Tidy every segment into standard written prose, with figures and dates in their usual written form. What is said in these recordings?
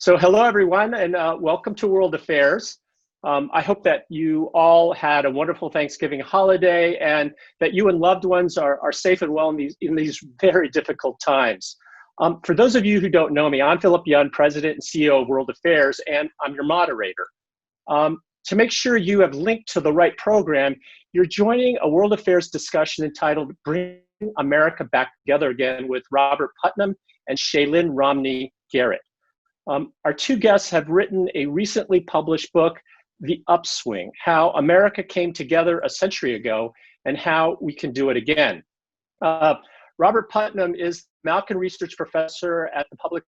So hello, everyone, and welcome to World Affairs. I hope that you all had a wonderful Thanksgiving holiday and that you and loved ones are safe and well in these very difficult times. For those of you who don't know me, I'm Philip Young, President and CEO of World Affairs, and I'm your moderator. To make sure you have linked to the right program, you're joining a World Affairs discussion entitled Bring America Back Together Again with Robert Putnam and Shaylyn Romney Garrett. Our two guests have written a recently published book, The Upswing, How America Came Together a Century Ago and How We Can Do It Again. Robert Putnam is Malkin Research Professor at Public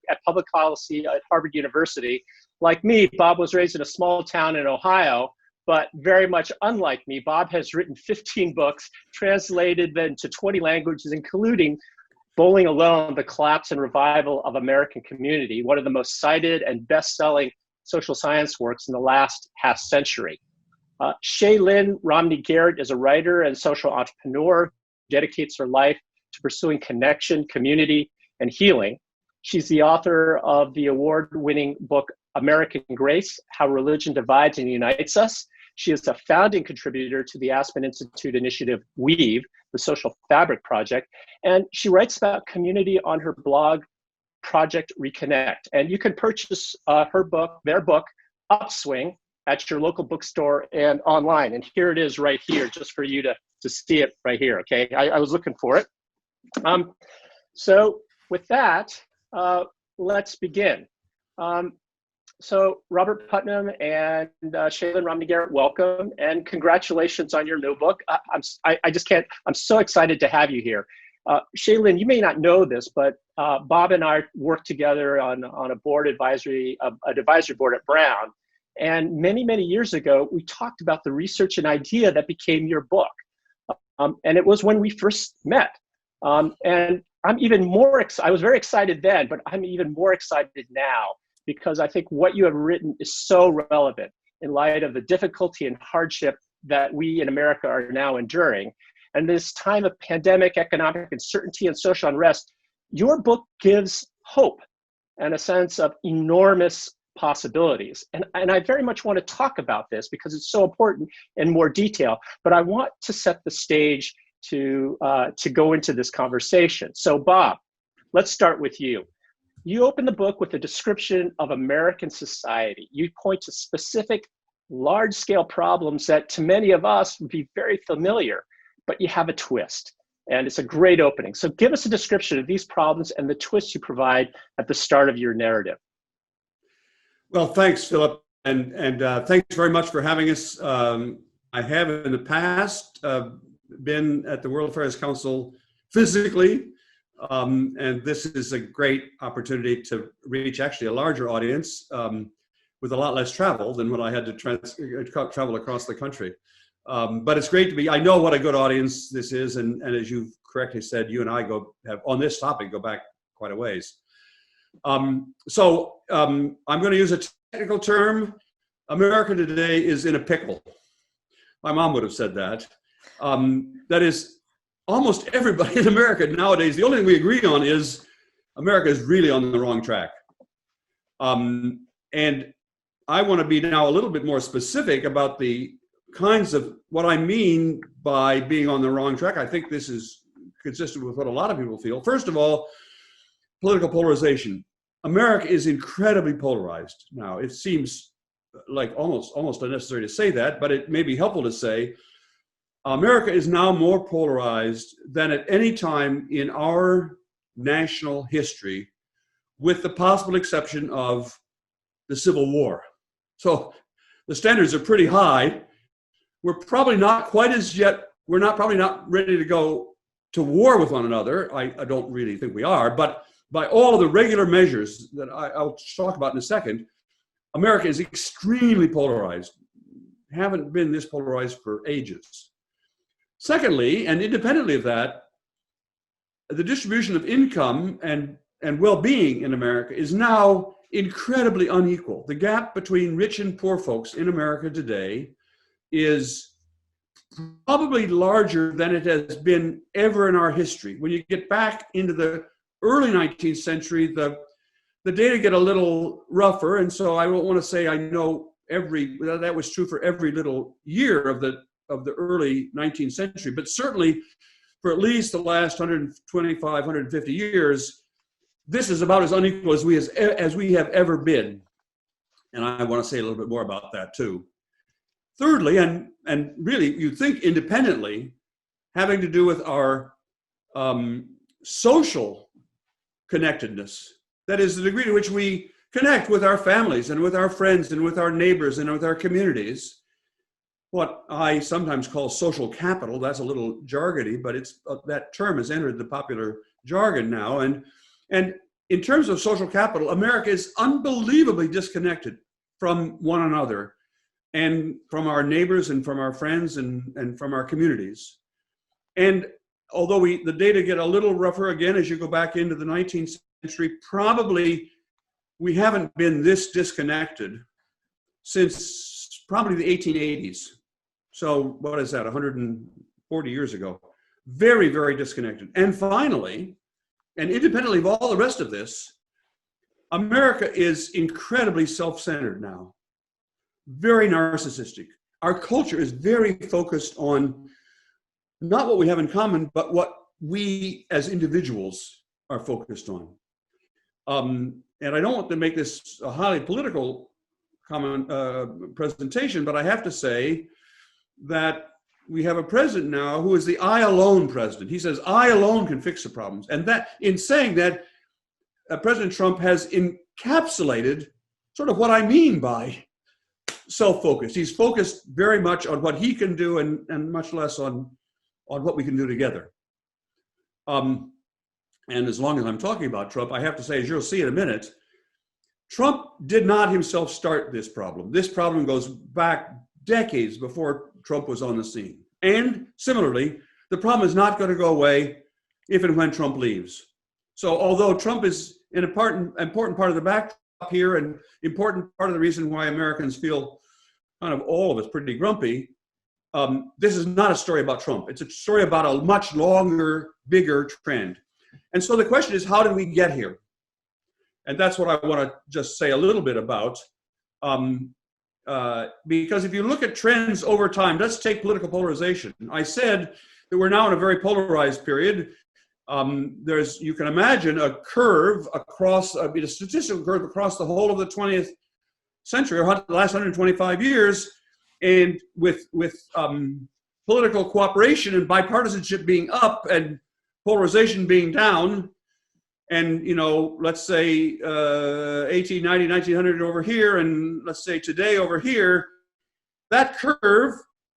Policy at Harvard University. Like me, Bob was raised in a small town in Ohio, but very much unlike me, Bob has written 15 books, translated them to 20 languages, including Bowling Alone, The Collapse and Revival of American Community, one of the most cited and best-selling social science works in the last half century. Shaylyn Romney Garrett is a writer and social entrepreneur who dedicates her life to pursuing connection, community, and healing. She's the author of the award-winning book, American Grace, How Religion Divides and Unites Us. She is a founding contributor to the Aspen Institute initiative Weave, the Social Fabric Project, and she writes about community on her blog, Project Reconnect. And you can purchase their book, Upswing, at your local bookstore and online. And here it is right here, just for you to see it right here, okay? I was looking for it. So with that, let's begin. So Robert Putnam and Shaylyn Romney Garrett, welcome and congratulations on your new book. I'm so excited to have you here. Shaylyn, you may not know this, but Bob and I worked together on a advisory board at Brown. And many, many years ago, we talked about the research and idea that became your book. And it was when we first met. And I'm even more I was very excited then, but I'm even more excited now, because I think what you have written is so relevant in light of the difficulty and hardship that we in America are now enduring. And this time of pandemic, economic uncertainty, and social unrest, your book gives hope and a sense of enormous possibilities. And I very much want to talk about this because it's so important in more detail, but I want to set the stage to go into this conversation. So Bob, let's start with you. You open the book with a description of American society. You point to specific large-scale problems that to many of us would be very familiar, but you have a twist, and it's a great opening. So give us a description of these problems and the twist you provide at the start of your narrative. Well, thanks, Philip, and thanks very much for having us. I have in the past been at the World Affairs Council physically, and this is a great opportunity to reach actually a larger audience with a lot less travel than when I had to travel across the country. But it's great to be, I know what a good audience this is, and as you've correctly said, you and I have on this topic go back quite a ways. I'm going to use a technical term. America today is in a pickle. My mom would have said that. That is, almost everybody in America nowadays, the only thing we agree on is America is really on the wrong track. And I want to be now a little bit more specific about the kinds of what I mean by being on the wrong track. I think this is consistent with what a lot of people feel. First of all, political polarization. America is incredibly polarized now. It seems like almost unnecessary to say that, but it may be helpful to say America is now more polarized than at any time in our national history, with the possible exception of the Civil War. So the standards are pretty high. We're probably not quite as yet, probably not ready to go to war with one another. I don't really think we are, but by all of the regular measures that I'll talk about in a second, America is extremely polarized. Haven't been this polarized for ages. Secondly, and independently of that, the distribution of income and well-being in America is now incredibly unequal. The gap between rich and poor folks in America today is probably larger than it has been ever in our history. When you get back into the early 19th century, the the data get a little rougher, and so I don't want to say I know that was true for every little year of the early 19th century, but certainly for at least the last 125, 150 years, this is about as unequal as we have ever been. And I want to say a little bit more about that too. Thirdly, and really you'd think independently, having to do with our social connectedness. That is the degree to which we connect with our families and with our friends and with our neighbors and with our communities. What I sometimes call social capital. That's a little jargony, but it's that term has entered the popular jargon now. And in terms of social capital, America is unbelievably disconnected from one another and from our neighbors and from our friends and from our communities. And although the data get a little rougher again as you go back into the 19th century, probably we haven't been this disconnected since probably the 1880s. So what is that, 140 years ago? Very, very disconnected. And finally, and independently of all the rest of this, America is incredibly self-centered now, very narcissistic. Our culture is very focused on not what we have in common, but what we as individuals are focused on. And I don't want to make this a highly political presentation, but I have to say that we have a president now who is the I alone president. He says, I alone can fix the problems. And that, in saying that, President Trump has encapsulated sort of what I mean by self-focused. He's focused very much on what he can do and much less on what we can do together. And as long as I'm talking about Trump, I have to say, as you'll see in a minute, Trump did not himself start this problem. This problem goes back decades before Trump was on the scene. And similarly, the problem is not going to go away if and when Trump leaves. So although Trump is an important part of the backdrop here and important part of the reason why Americans feel kind of all of us pretty grumpy, this is not a story about Trump. It's a story about a much longer, bigger trend. And so the question is, how did we get here? And that's what I want to just say a little bit about. Because if you look at trends over time, let's take political polarization. I said that we're now in a very polarized period. You can imagine a curve across, a statistical curve across the whole of the 20th century, or the last 125 years, and with political cooperation and bipartisanship being up and polarization being down. And, let's say 1890, 1900 over here, and let's say today over here, that curve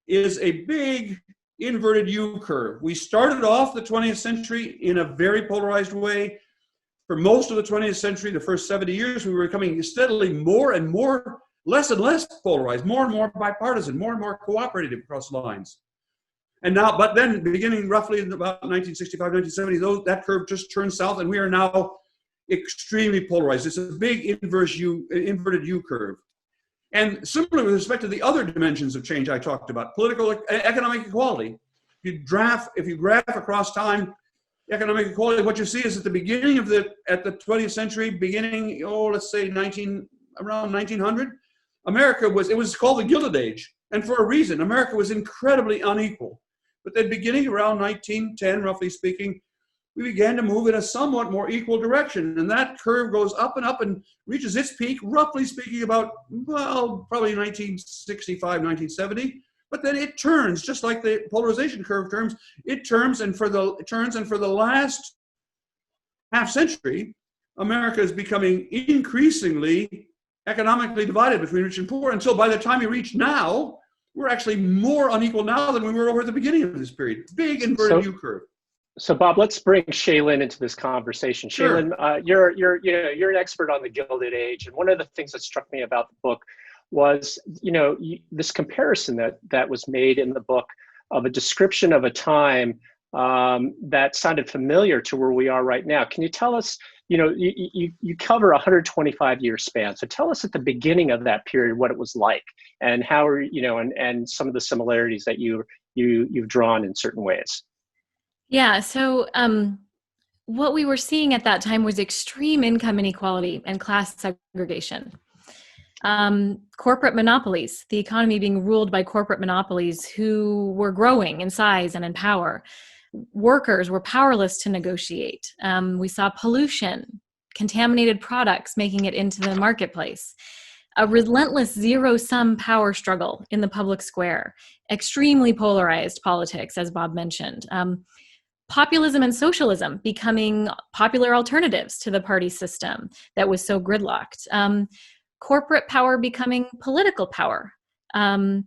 is a big inverted U curve. We started off the 20th century in a very polarized way. For most of the 20th century, the first 70 years, we were becoming steadily more and more, less and less polarized, more and more bipartisan, more and more cooperative across lines. And now, but then beginning roughly in about 1965, 1970, that curve just turned south, and we are now extremely polarized. It's a big inverted U curve. And similarly with respect to the other dimensions of change I talked about, political, economic equality. If you graph across time, economic equality, what you see is at the beginning of the 20th century, let's say around 1900, it was called the Gilded Age. And for a reason, America was incredibly unequal. But then beginning around 1910, roughly speaking, we began to move in a somewhat more equal direction. And that curve goes up and reaches its peak, roughly speaking, about, probably 1965, 1970. But then it turns, just like the polarization curve turns, and for the last half century, America is becoming increasingly economically divided between rich and poor, until by the time you reach now, we're actually more unequal now than we were over at the beginning of this period. Big inverted U curve. So Bob, let's bring Shaylyn into this conversation. Sure. Shaylyn, you're an expert on the Gilded Age, and one of the things that struck me about the book was, this comparison that was made in the book of a description of a time that sounded familiar to where we are right now. Can you tell us? You cover a 125-year span. So tell us at the beginning of that period what it was like, and how and some of the similarities that you've drawn in certain ways. Yeah. So what we were seeing at that time was extreme income inequality and class segregation. Corporate monopolies, the economy being ruled by corporate monopolies who were growing in size and in power. Workers were powerless to negotiate. We saw pollution, contaminated products making it into the marketplace. A relentless zero-sum power struggle in the public square. Extremely polarized politics, as Bob mentioned. Populism and socialism becoming popular alternatives to the party system that was so gridlocked. Corporate power becoming political power. A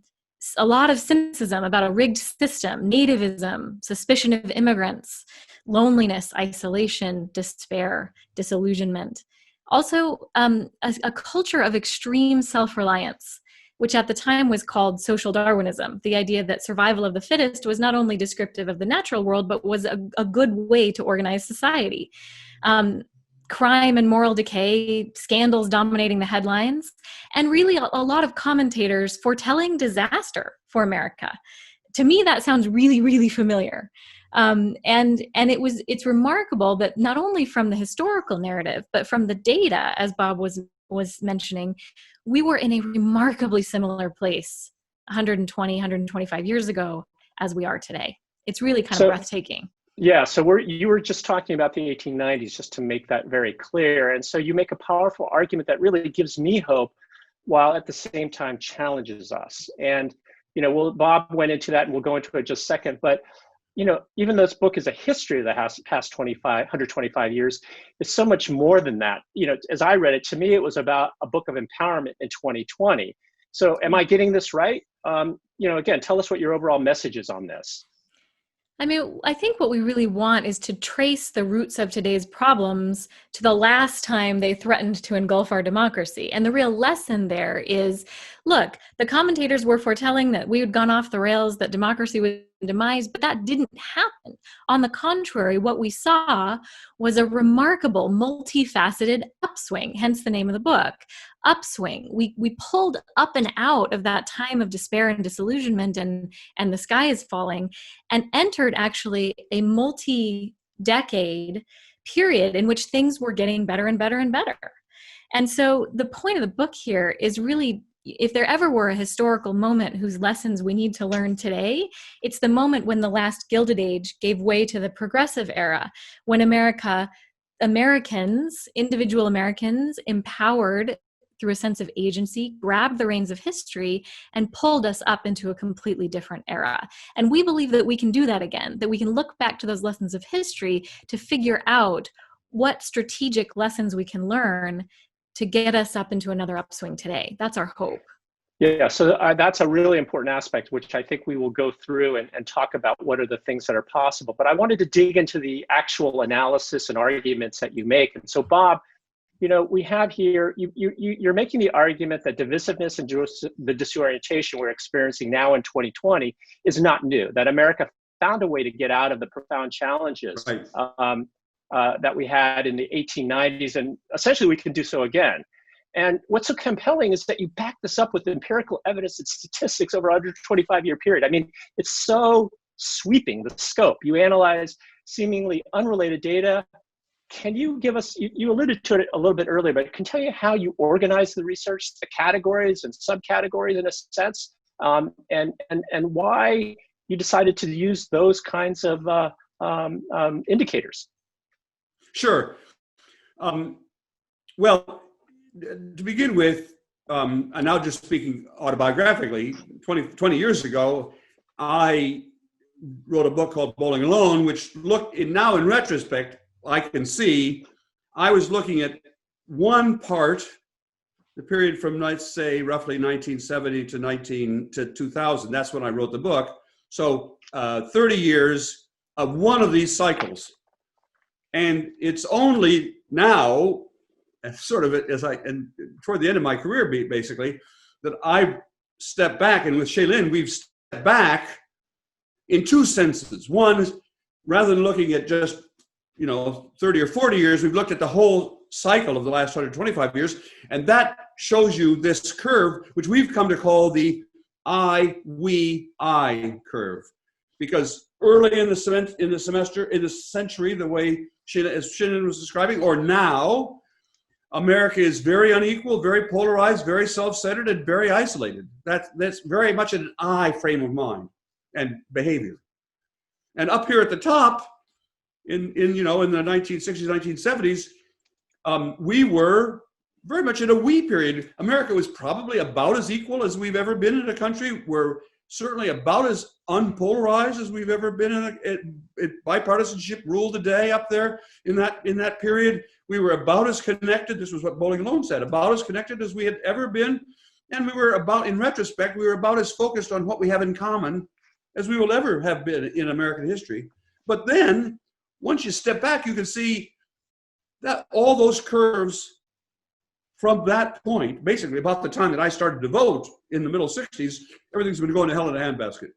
lot of cynicism about a rigged system, nativism, suspicion of immigrants, loneliness, isolation, despair, disillusionment. Also, a culture of extreme self-reliance, which at the time was called social Darwinism, the idea that survival of the fittest was not only descriptive of the natural world, but was a good way to organize society. Crime and moral decay, scandals dominating the headlines, and really a lot of commentators foretelling disaster for America. To me, that sounds really, really familiar. And it's remarkable that not only from the historical narrative, but from the data, as Bob was mentioning, we were in a remarkably similar place 120, 125 years ago as we are today. It's really kind of breathtaking. Yeah, so you were just talking about the 1890s, just to make that very clear. And so you make a powerful argument that really gives me hope, while at the same time challenges us. And, Bob went into that, and we'll go into it just a second. But, even though this book is a history of the past 125 years, it's so much more than that. As I read it, to me, it was about a book of empowerment in 2020. So am I getting this right? Again, tell us what your overall message is on this. I mean, I think what we really want is to trace the roots of today's problems to the last time they threatened to engulf our democracy. And the real lesson there is, look, the commentators were foretelling that we had gone off the rails, that democracy would demise, but that didn't happen. On the contrary, what we saw was a remarkable, multifaceted upswing, hence the name of the book. Upswing. We pulled up and out of that time of despair and disillusionment and the sky is falling, and entered actually a multi-decade period in which things were getting better and better and better. And so the point of the book here is really, if there ever were a historical moment whose lessons we need to learn today, it's the moment when the last Gilded Age gave way to the Progressive Era, when individual Americans, empowered through a sense of agency, grabbed the reins of history and pulled us up into a completely different era. And we believe that we can do that again, that we can look back to those lessons of history to figure out what strategic lessons we can learn to get us up into another upswing today. That's our hope. Yeah, so that's a really important aspect, which I think we will go through and talk about what are the things that are possible. But I wanted to dig into the actual analysis and arguments that you make. And so, Bob, we have here, you're making the argument that divisiveness and the disorientation we're experiencing now in 2020 is not new, that America found a way to get out of the profound challenges that we had in the 1890s, and essentially we can do so again. And what's so compelling is that you back this up with empirical evidence and statistics over a 125-year period. I mean, it's so sweeping, the scope. You analyze seemingly unrelated data. Can you give us, you alluded to it a little bit earlier, but can you tell you how you organize the research, the categories and subcategories in a sense, and why you decided to use those kinds of indicators? Sure. Well, to begin with, and now just speaking autobiographically, 20 years ago, I wrote a book called Bowling Alone, which now in retrospect, I can see I was looking at one part, the period from, let's say, roughly 1970 to 2000. That's when I wrote the book. So 30 years of one of these cycles. And it's only now, sort of and toward the end of my career, basically, that I stepped back. And with Shaylyn, we've stepped back in two senses. One is, rather than looking at just 30 or 40 years, we've looked at the whole cycle of the last 125 years, and that shows you this curve, which we've come to call the I curve, because early in the century, the way as Shaylyn was describing, or now, America is very unequal, very polarized, very self-centered, and very isolated. That's very much an I frame of mind and behavior. And up here at the top, in the 1960s, 1970s, we were very much in a we period. America was probably about as equal as we've ever been in a country. We're certainly about as unpolarized as we've ever been bipartisanship ruled the day up there in that period. We were about as connected, this was what Bowling Alone said, about as connected as we had ever been. And we were about, in retrospect, we were about as focused on what we have in common as we will ever have been in American history. But then, once you step back, you can see that all those curves from that point, basically about the time that I started to vote in the middle 60s, everything's been going to hell in a handbasket.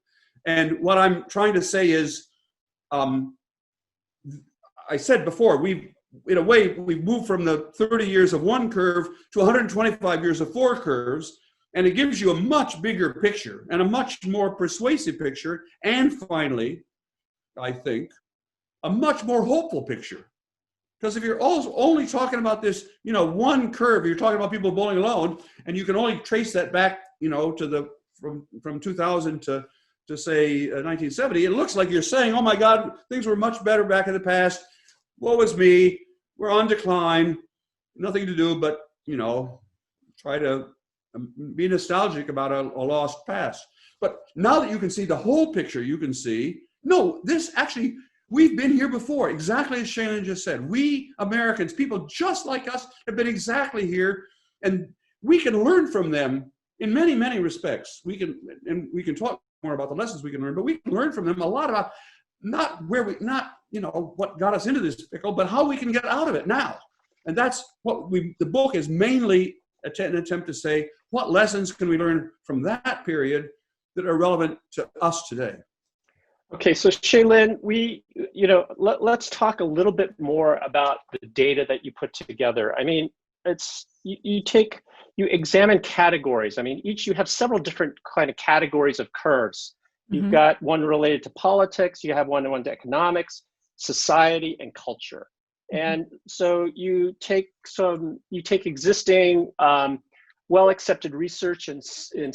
And what I'm trying to say is, I said before, in a way, we've moved from the 30 years of one curve to 125 years of four curves, and it gives you a much bigger picture and a much more persuasive picture, and finally, I think, a much more hopeful picture. Because if you're only talking about this, one curve, you're talking about people bowling alone, and you can only trace that back, to from 2000 to say 1970, it looks like you're saying, oh my God, things were much better back in the past. Woe is me. We're on decline. Nothing to do but, try to be nostalgic about a lost past. But now that you can see the whole picture, you can see, no, this actually, we've been here before, exactly as Shaylyn just said. We Americans, people just like us, have been exactly here, and we can learn from them in many, many respects. We can talk more about the lessons we can learn, but we can learn from them a lot about not what got us into this pickle, but how we can get out of it now. And that's what the book is mainly an attempt to say, what lessons can we learn from that period that are relevant to us today? Okay, so Shaylyn, let's talk a little bit more about the data that you put together. I mean, you examine categories. I mean, you have several different kind of categories of curves. You've got one related to politics, you have one to economics, society, and culture. And so you take existing well-accepted research in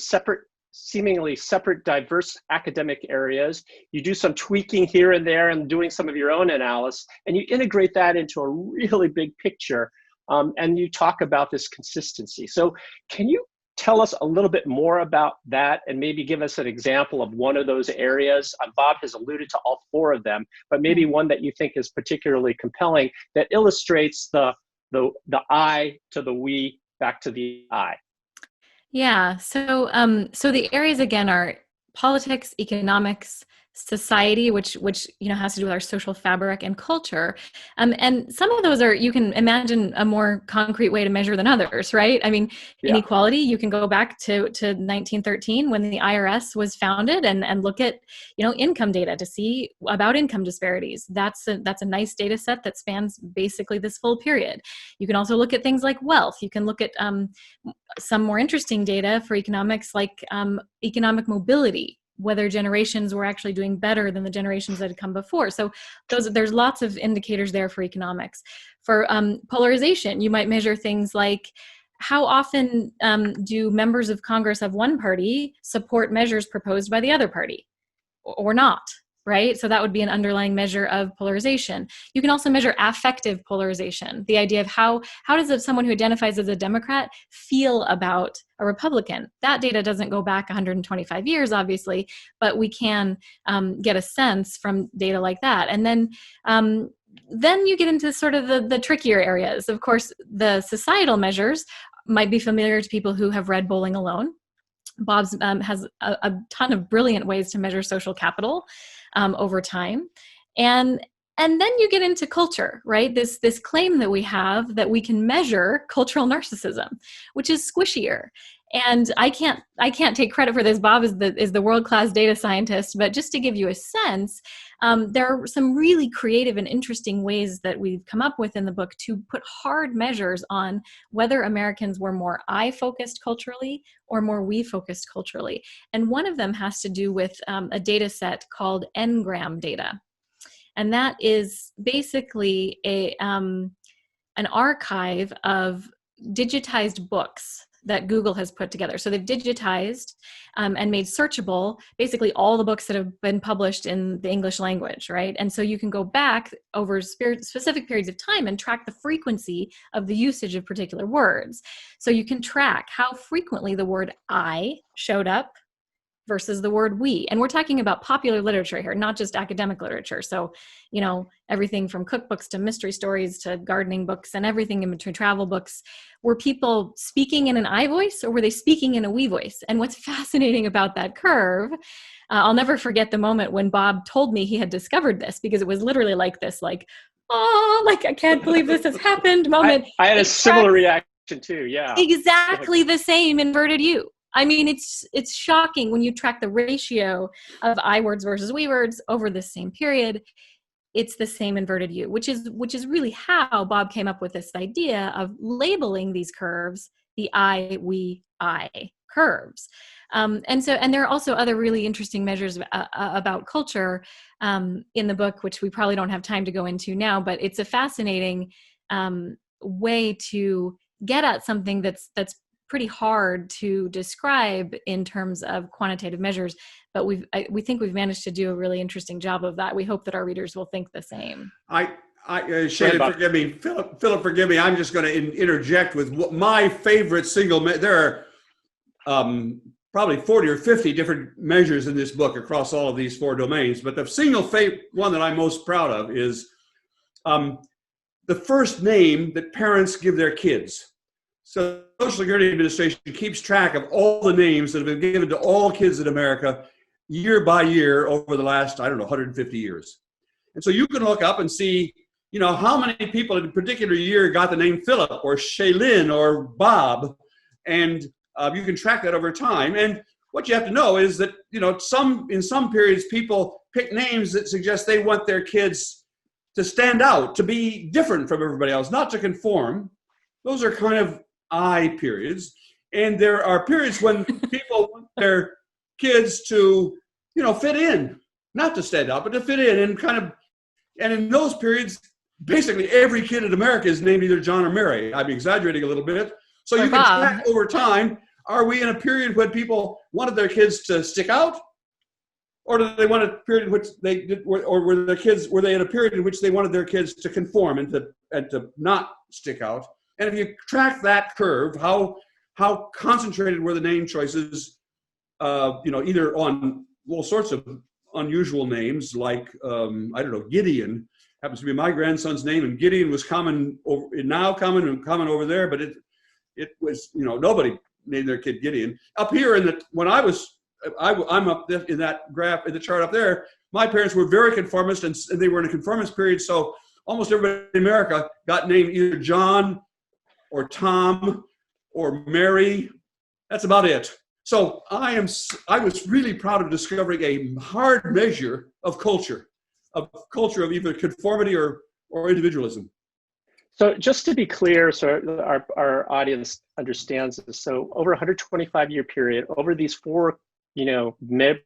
seemingly separate, diverse academic areas. You do some tweaking here and there and doing some of your own analysis, and you integrate that into a really big picture, and you talk about this consistency. So can you tell us a little bit more about that and maybe give us an example of one of those areas? Bob has alluded to all four of them, but maybe one that you think is particularly compelling that illustrates the I to the we back to the I. Yeah. So the areas again are politics, economics, society, which has to do with our social fabric, and culture. And some of those you can imagine a more concrete way to measure than others, right? I mean, inequality, you can go back to 1913 when the IRS was founded and look at, income data to see about income disparities. That's a nice data set that spans basically this full period. You can also look at things like wealth. You can look at some more interesting data for economics, like economic mobility, whether generations were actually doing better than the generations that had come before. So there's lots of indicators there for economics. For polarization, you might measure things like how often do members of Congress of one party support measures proposed by the other party or not, right? So that would be an underlying measure of polarization. You can also measure affective polarization, the idea of how does someone who identifies as a Democrat feel about a Republican. That data doesn't go back 125 years, obviously, but we can get a sense from data like that. And then you get into sort of the trickier areas. Of course, the societal measures might be familiar to people who have read Bowling Alone. Bob's has a ton of brilliant ways to measure social capital over time. And then you get into culture, right? This claim that we have that we can measure cultural narcissism, which is squishier. And I can't take credit for this. Bob is the world-class data scientist, but just to give you a sense, there are some really creative and interesting ways that we've come up with in the book to put hard measures on whether Americans were more I-focused culturally or more we-focused culturally. And one of them has to do with a data set called Ngram Data. And that is basically an archive of digitized books that Google has put together. So they've digitized and made searchable basically all the books that have been published in the English language, right? And so you can go back over specific periods of time and track the frequency of the usage of particular words. So you can track how frequently the word I showed up versus the word we. And we're talking about popular literature here, not just academic literature. So, you know, everything from cookbooks to mystery stories to gardening books and everything in between, travel books. Were people speaking in an I voice or were they speaking in a we voice? And what's fascinating about that curve, I'll never forget the moment when Bob told me he had discovered this, because it was literally like this, like, oh, like, I can't believe this has happened moment. I had a similar reaction too, yeah. Exactly the same inverted U. I mean, it's shocking when you track the ratio of I words versus we words over the same period. It's the same inverted U, which is really how Bob came up with this idea of labeling these curves the I, we, I curves. And there are also other really interesting measures about culture in the book, which we probably don't have time to go into now, but it's a fascinating way to get at something that's pretty hard to describe in terms of quantitative measures, but we think we've managed to do a really interesting job of that. We hope that our readers will think the same. Shaylyn, forgive me. Philip, forgive me. I'm just going to interject with my favorite there are probably 40 or 50 different measures in this book across all of these four domains, but the single one that I'm most proud of is the first name that parents give their kids. So the Social Security Administration keeps track of all the names that have been given to all kids in America year by year over the last, 150 years. And so you can look up and see, how many people in a particular year got the name Philip or Shaylyn or Bob, and you can track that over time. And what you have to know is that, in some periods, people pick names that suggest they want their kids to stand out, to be different from everybody else, not to conform. Those are kind of I periods. And there are periods when people want their kids to, fit in, not to stand out, but to fit in and in those periods, basically every kid in America is named either John or Mary. I'm exaggerating a little bit. So you can track over time, are we in a period when people wanted their kids to stick out? Or did they want a period in which they did, or were they in a period in which they wanted their kids to conform and to not stick out? And if you track that curve, how concentrated were the name choices, either on all sorts of unusual names like, Gideon happens to be my grandson's name, and Gideon was common over there, but it was, nobody named their kid Gideon. Up here I'm up in that graph, in the chart up there, my parents were very conformist and they were in a conformist period, so almost everybody in America got named either John or Tom or Mary. That's about it. So I was really proud of discovering a hard measure of culture of either conformity or individualism. So just to be clear, so our audience understands this. So over a 125-year period, over these four,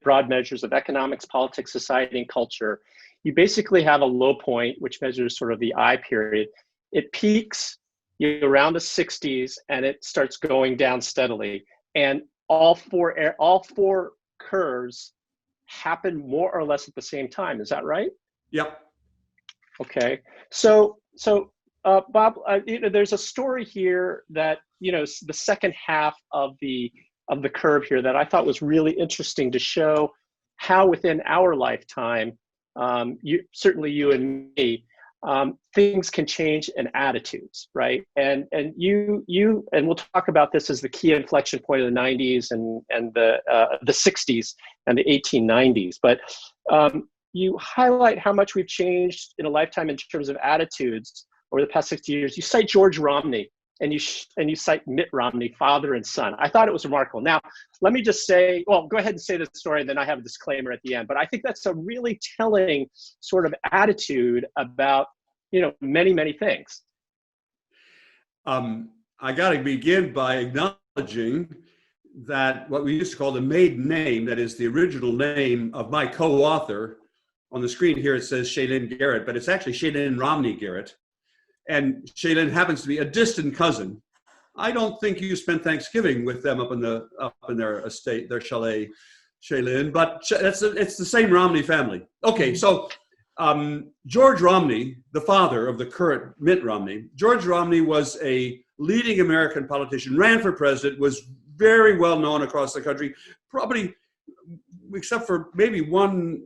broad measures of economics, politics, society, and culture, you basically have a low point, which measures sort of the I period. It peaks around the 60s, and it starts going down steadily. And all four curves happen more or less at the same time. Is that right? Yep. Okay. So Bob, there's a story here that, the second half of the curve here that I thought was really interesting to show how within our lifetime, you and me, things can change in attitudes, right? And we'll talk about this as the key inflection point of the 90s and the 60s and the 1890s. But you highlight how much we've changed in a lifetime in terms of attitudes over the past 60 years. You cite George Romney and you cite Mitt Romney, father and son. I thought it was remarkable. Now, let me just say, well, go ahead and say the story, and then I have a disclaimer at the end. But I think that's a really telling sort of attitude about, many, many things. I got to begin by acknowledging that what we used to call the maiden name, that is the original name of my co-author, on the screen here it says Shaylyn Garrett, but it's actually Shaylyn Romney Garrett. And Shaylyn happens to be a distant cousin. I don't think you spent Thanksgiving with them up in their estate, their chalet, Shaylyn, but it's the same Romney family. Okay, so George Romney, the father of the current Mitt Romney, George Romney was a leading American politician, ran for president, was very well known across the country, probably except for maybe one,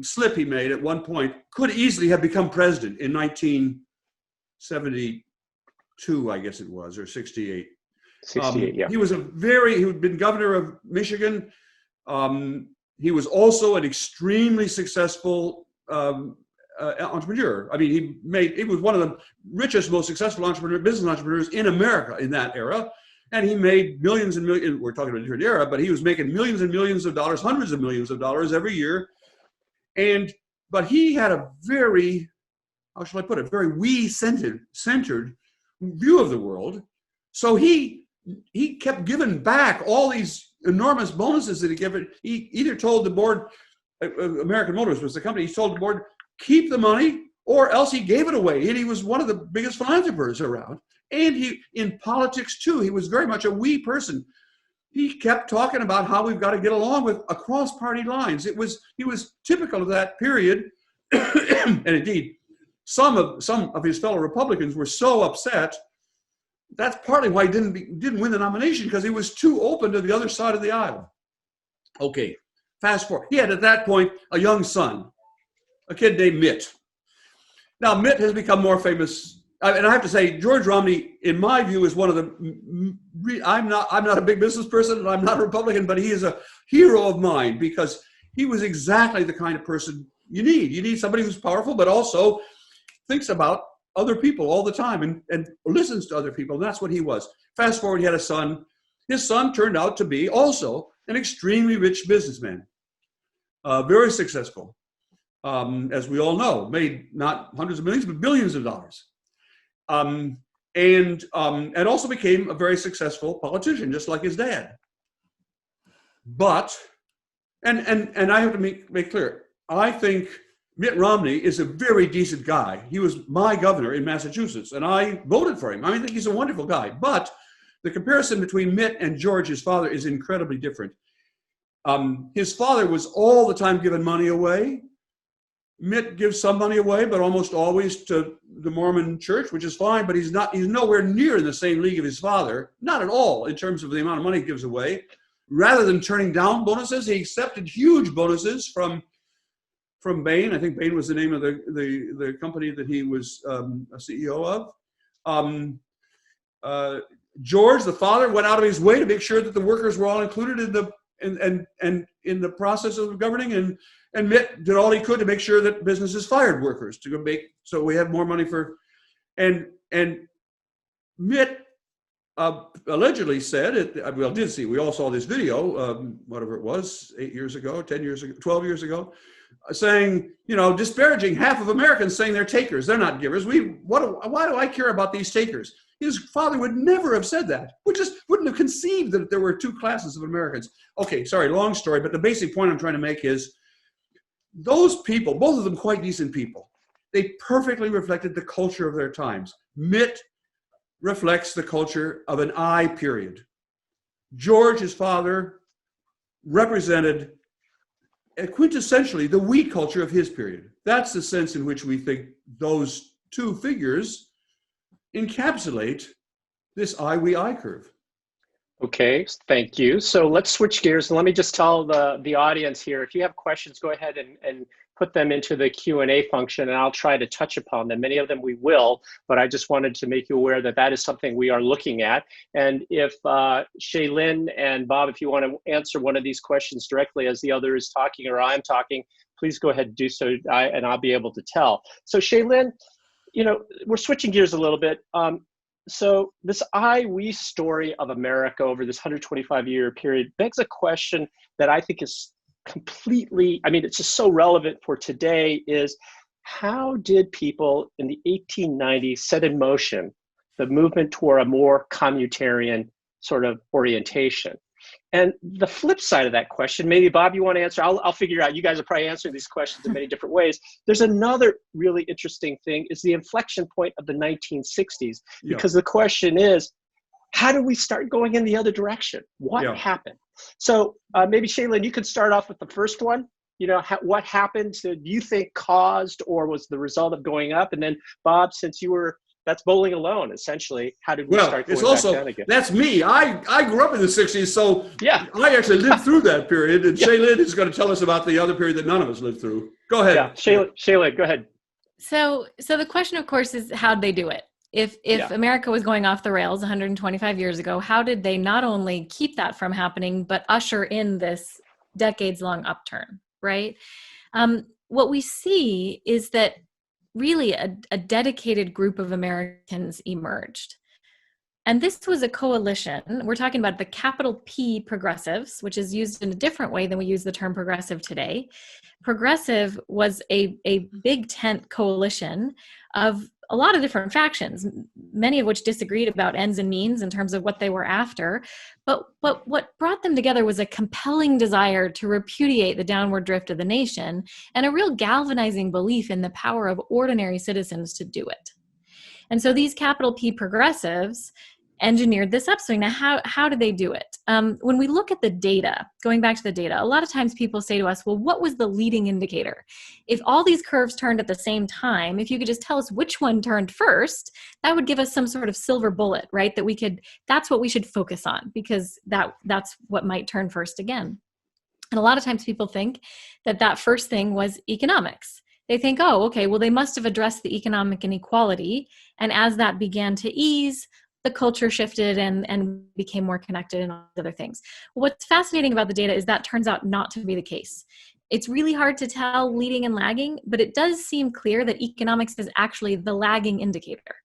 slip he made at one point, could easily have become president in 1972, I guess it was, or 68. 68, yeah. He had been governor of Michigan. He was also an extremely successful entrepreneur. I mean, he was one of the richest, most successful business entrepreneurs in America in that era. And he made millions and millions, we're talking about a different era, but he was making millions and millions of dollars, hundreds of millions of dollars every year. But he had a very, how shall I put it, very we-centered view of the world. So he kept giving back all these enormous bonuses that he given. He either told the board, American Motors was the company, he told the board, keep the money, or else he gave it away. And he was one of the biggest philanthropists around. And in politics too, he was very much a we person. He kept talking about how we've got to get along with across party lines. He was typical of that period. And indeed, some of his fellow Republicans were so upset. That's partly why he didn't win the nomination, because he was too open to the other side of the aisle. Okay, fast forward. He had at that point a young son, a kid named Mitt. Now Mitt has become more famous. And I have to say, George Romney, in my view, is one of the. I'm not a big business person, and I'm not a Republican, but he is a hero of mine because he was exactly the kind of person you need. You need somebody who's powerful, but also thinks about other people all the time and listens to other people. And that's what he was. Fast forward, he had a son. His son turned out to be also an extremely rich businessman, very successful, as we all know, made not hundreds of millions, but billions of dollars. And also became a very successful politician, just like his dad. But, and I have to make clear, I think Mitt Romney is a very decent guy. He was my governor in Massachusetts, and I voted for him. I think he's a wonderful guy. But the comparison between Mitt and George, his father, is incredibly different. His father was all the time giving money away. Mitt gives some money away, but almost always to the Mormon church, which is fine, but he's nowhere near in the same league of his father, not at all in terms of the amount of money he gives away. Rather than turning down bonuses, he accepted huge bonuses from Bain. I think Bain was the name of the company that he was a CEO of. George, the father, went out of his way to make sure that the workers were all included in the process of governing, and Mitt did all he could to make sure that businesses fired workers so we have more money for, and Mitt allegedly said, we all saw this video, whatever it was, 8 years ago, 10 years ago, 12 years ago, saying, disparaging half of Americans, saying they're takers, they're not givers. Why do I care about these takers? His father would never have said that. Wouldn't have conceived that there were two classes of Americans. Okay, sorry, long story, but the basic point I'm trying to make is those people, both of them quite decent people, they perfectly reflected the culture of their times. Mitt reflects the culture of an I period. George, his father, represented quintessentially the we culture of his period. That's the sense in which we think those two figures encapsulate this I-we-I curve. Okay, thank you. So let's switch gears and let me just tell the audience here, if you have questions, go ahead and put them into the Q&A function and I'll try to touch upon them. Many of them we will, but I just wanted to make you aware that that is something we are looking at. And if Shaylyn and Bob, if you want to answer one of these questions directly as the other is talking or I'm talking, please go ahead and do so and I'll be able to tell. So Shaylyn, we're switching gears a little bit. So this we story of America over this 125-year period begs a question that I think is completely, it's just so relevant for today, is how did people in the 1890s set in motion the movement toward a more communitarian sort of orientation? And the flip side of that question, maybe Bob, you want to answer? I'll figure out. You guys are probably answering these questions in many different ways. There's another really interesting thing is the inflection point of the 1960s, because the question is, how do we start going in the other direction? What happened? So maybe Shaylyn, you could start off with the first one. You know, what happened do you think caused or was the result of going up? And then Bob, since you were, that's bowling alone, essentially. How did we start going back down again? That's me. I grew up in the 60s, so I actually lived through that period. And Shaylyn is going to tell us about the other period that none of us lived through. Go ahead. Yeah, Shaylyn, go ahead. So the question, of course, is how'd they do it? If America was going off the rails 125 years ago, how did they not only keep that from happening, but usher in this decades-long upturn, right? What we see is that really a dedicated group of Americans emerged. And this was a coalition. We're talking about the capital P progressives, which is used in a different way than we use the term progressive today. Progressive was a big tent coalition of a lot of different factions, many of which disagreed about ends and means in terms of what they were after. But what brought them together was a compelling desire to repudiate the downward drift of the nation and a real galvanizing belief in the power of ordinary citizens to do it. And so these capital P progressives engineered this upswing. Now, how did they do it? When we look at the data, going back to the data, a lot of times people say to us, well, what was the leading indicator? If all these curves turned at the same time, if you could just tell us which one turned first, that would give us some sort of silver bullet, right? That's what we should focus on, because that's what might turn first again. And a lot of times people think that first thing was economics. They think, oh, okay, well, they must have addressed the economic inequality. And as that began to ease, the culture shifted and became more connected and all other things. What's fascinating about the data is that turns out not to be the case. It's really hard to tell leading and lagging, but it does seem clear that economics is actually the lagging indicator,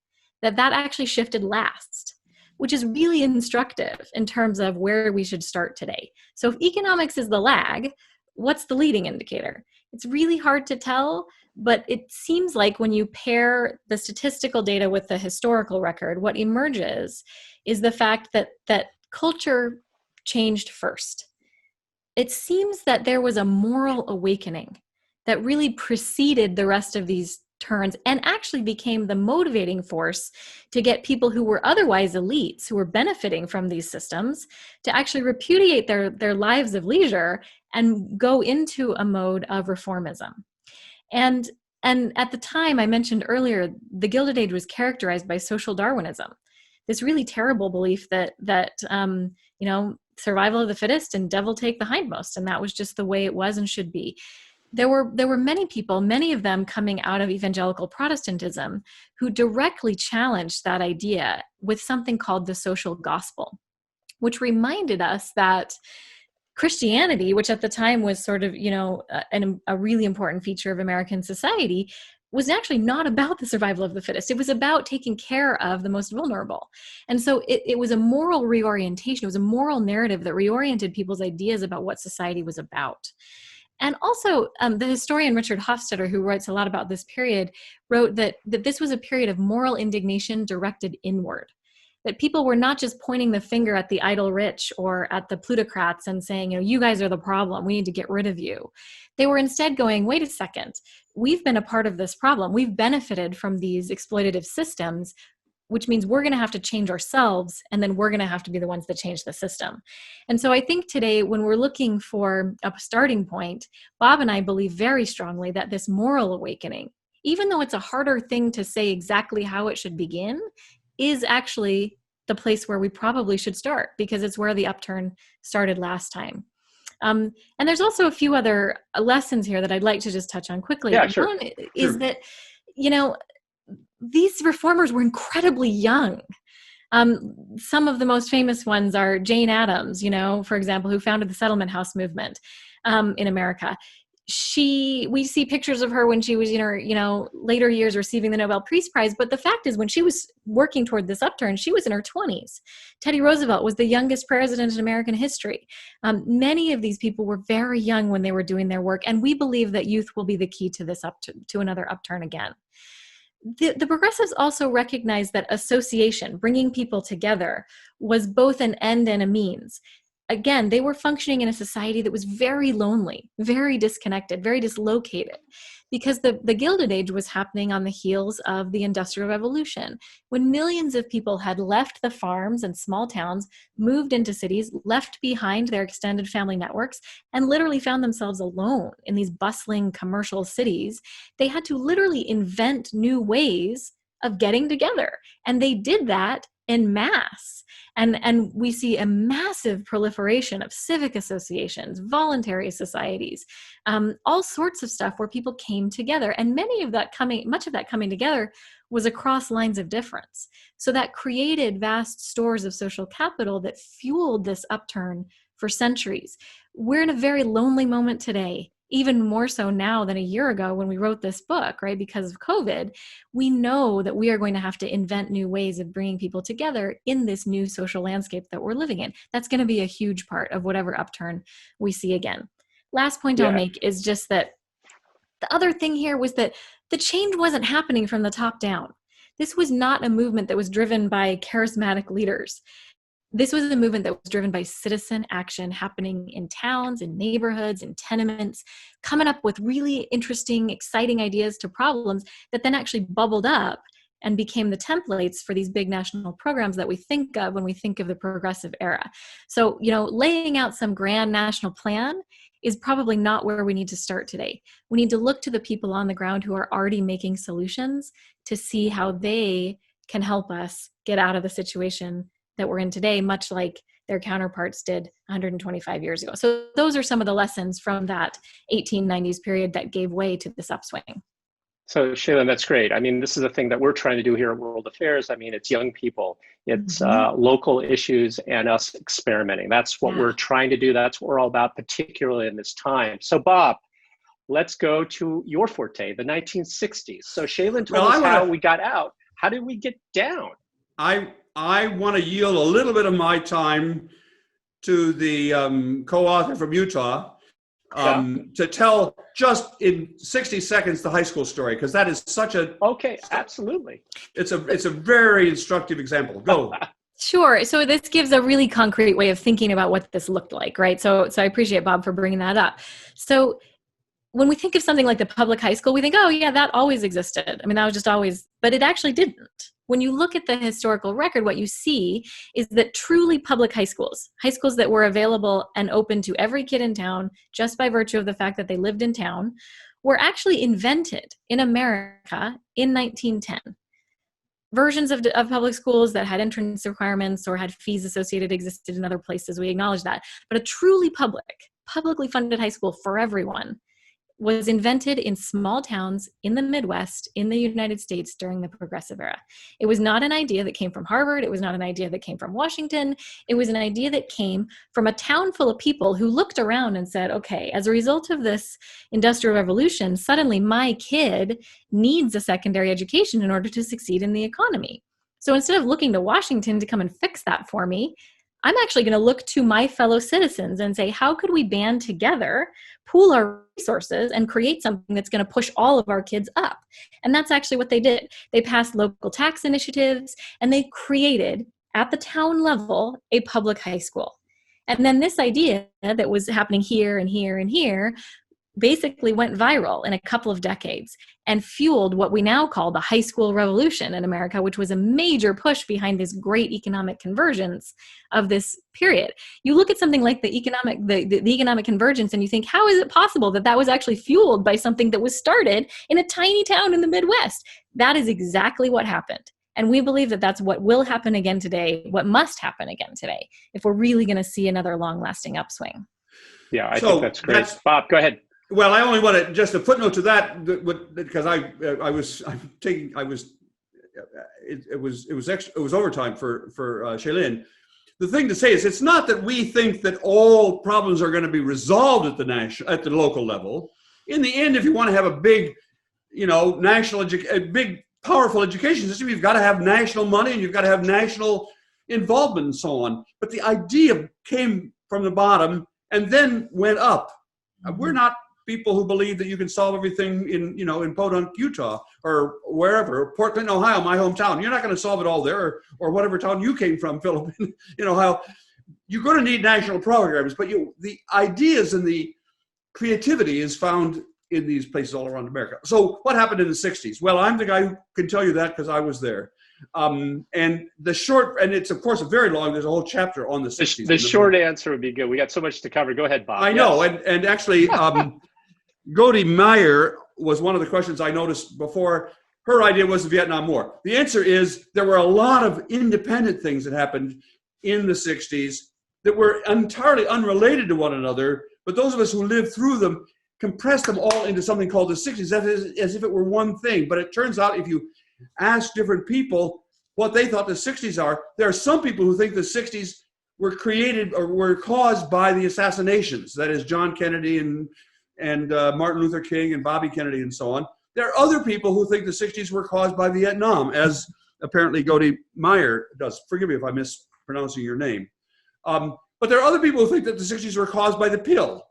that actually shifted last, which is really instructive in terms of where we should start today. So if economics is the lag, what's the leading indicator? It's really hard to tell, but it seems like when you pair the statistical data with the historical record, what emerges is the fact that culture changed first. It seems that there was a moral awakening that really preceded the rest of these turns and actually became the motivating force to get people who were otherwise elites, who were benefiting from these systems, to actually repudiate their lives of leisure and go into a mode of reformism. And at the time, I mentioned earlier, the Gilded Age was characterized by social Darwinism, this really terrible belief that survival of the fittest and devil take the hindmost, and that was just the way it was and should be. There were many people, many of them coming out of evangelical Protestantism, who directly challenged that idea with something called the social gospel, which reminded us that Christianity, which at the time was sort of, a really important feature of American society, was actually not about the survival of the fittest. It was about taking care of the most vulnerable. And so it was a moral reorientation. It was a moral narrative that reoriented people's ideas about what society was about. And also, the historian Richard Hofstadter, who writes a lot about this period, wrote that this was a period of moral indignation directed inward. That people were not just pointing the finger at the idle rich or at the plutocrats and saying, you guys are the problem, we need to get rid of you. They were instead going, wait a second, we've been a part of this problem. We've benefited from these exploitative systems, which means we're going to have to change ourselves, and then we're going to have to be the ones that change the system. And so I think today, when we're looking for a starting point, Bob and I believe very strongly that this moral awakening, even though it's a harder thing to say exactly how it should begin, is actually the place where we probably should start, because it's where the upturn started last time. And there's also a few other lessons here that I'd like to just touch on quickly. Yeah, sure. One is that, these reformers were incredibly young. Some of the most famous ones are Jane Addams, for example, who founded the settlement house movement in America. We see pictures of her when she was in her, later years receiving the Nobel Peace Prize. But the fact is, when she was working toward this upturn, she was in her 20s. Teddy Roosevelt was the youngest president in American history. Many of these people were very young when they were doing their work. And we believe that youth will be the key to this to another upturn again. The progressives also recognized that association, bringing people together, was both an end and a means. again, they were functioning in a society that was very lonely, very disconnected, very dislocated, because the Gilded Age was happening on the heels of the Industrial Revolution, when millions of people had left the farms and small towns, moved into cities, left behind their extended family networks, and literally found themselves alone in these bustling commercial cities. They had to literally invent new ways of getting together. And they did that en masse. And we see a massive proliferation of civic associations, voluntary societies, all sorts of stuff where people came together. And much of that coming together was across lines of difference. So that created vast stores of social capital that fueled this upturn for centuries. We're in a very lonely moment today, even more so now than a year ago when we wrote this book, right? Because of COVID, we know that we are going to have to invent new ways of bringing people together in this new social landscape that we're living in. That's going to be a huge part of whatever upturn we see again. Last point I'll make is just that the other thing here was that the change wasn't happening from the top down. This was not a movement that was driven by charismatic leaders. This was a movement that was driven by citizen action happening in towns, in neighborhoods, in tenements, coming up with really interesting, exciting ideas to problems that then actually bubbled up and became the templates for these big national programs that we think of when we think of the progressive era. So, laying out some grand national plan is probably not where we need to start today. We need to look to the people on the ground who are already making solutions to see how they can help us get out of the situation that we're in today, much like their counterparts did 125 years ago. So those are some of the lessons from that 1890s period that gave way to this upswing. So Shaylyn, that's great. I mean, this is a thing that we're trying to do here at World Affairs. I mean, it's young people, it's local issues and us experimenting. That's what we're trying to do. That's what we're all about, particularly in this time. So Bob, let's go to your forte, the 1960s. So Shaylyn told us how we got out. How did we get down? I want to yield a little bit of my time to the co-author from Utah to tell just in 60 seconds the high school story, because that is such a absolutely. It's a very instructive example. Go. Sure. So this gives a really concrete way of thinking about what this looked like, right? So I appreciate Bob for bringing that up. So when we think of something like the public high school, we think, oh yeah, that always existed. I mean, that was just always, but it actually didn't. When you look at the historical record, what you see is that truly public high schools that were available and open to every kid in town, just by virtue of the fact that they lived in town, were actually invented in America in 1910. Versions of public schools that had entrance requirements or had fees associated existed in other places. We acknowledge that. But a truly publicly funded high school for everyone was invented in small towns in the Midwest in the United States during the Progressive Era. It was not an idea that came from Harvard. It was not an idea that came from Washington. It was an idea that came from a town full of people who looked around and said, okay, as a result of this Industrial Revolution, suddenly my kid needs a secondary education in order to succeed in the economy. So instead of looking to Washington to come and fix that for me, I'm actually going to look to my fellow citizens and say, how could we band together, pool our resources, and create something that's going to push all of our kids up? And that's actually what they did. They passed local tax initiatives, and they created, at the town level, a public high school. And then this idea that was happening here and here and here basically went viral in a couple of decades and fueled what we now call the high school revolution in America, which was a major push behind this great economic convergence of this period. You look at something like the economic convergence and you think, how is it possible that that was actually fueled by something that was started in a tiny town in the Midwest? That is exactly what happened. And we believe that that's what will happen again today, what must happen again today, if we're really going to see another long-lasting upswing. Yeah, I think that's great. Bob, go ahead. Well, I only wanted just a footnote to that because it was overtime for Shaylyn. The thing to say is, it's not that we think that all problems are going to be resolved at the local level. In the end, if you want to have a big, big powerful education system, you've got to have national money and you've got to have national involvement and so on. But the idea came from the bottom and then went up. We're not people who believe that you can solve everything in Podunk, Utah, or wherever, Portland, Ohio, my hometown. You're not going to solve it all there, or whatever town you came from, Philip, in Ohio. you're going to need national programs, but the ideas and the creativity is found in these places all around America. So what happened in the 60s? Well, I'm the guy who can tell you that because I was there. And it's of course a very long, there's a whole chapter on the 60s. The short answer would be good. We got so much to cover. Go ahead, Bob. I know. And actually, Godi Meyer was one of the questions I noticed before. Her idea was the Vietnam War. The answer is there were a lot of independent things that happened in the 60s that were entirely unrelated to one another, but those of us who lived through them compressed them all into something called the 60s, as if it were one thing. But it turns out if you ask different people what they thought the 60s are, there are some people who think the 60s were created or were caused by the assassinations. That is John Kennedy and Martin Luther King and Bobby Kennedy and so on. There are other people who think the 60s were caused by Vietnam, as apparently Godi Meyer does. Forgive me if I'm mispronouncing your name. But there are other people who think that the 60s were caused by the pill,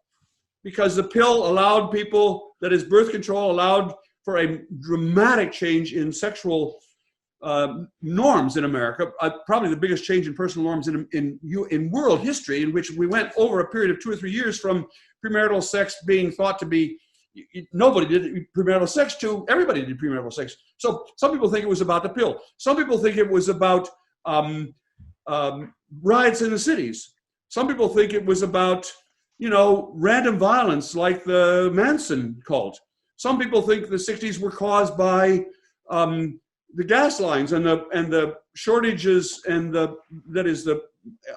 because the pill allowed people, that is birth control, allowed for a dramatic change in sexual norms in America, probably the biggest change in personal norms in world history, in which we went over a period of 2 or 3 years from premarital sex being thought to be, nobody did premarital sex to everybody did premarital sex. So some people think it was about the pill. Some people think it was about riots in the cities. Some people think it was about, random violence like the Manson cult. Some people think the 60s were caused by the gas lines and the shortages and the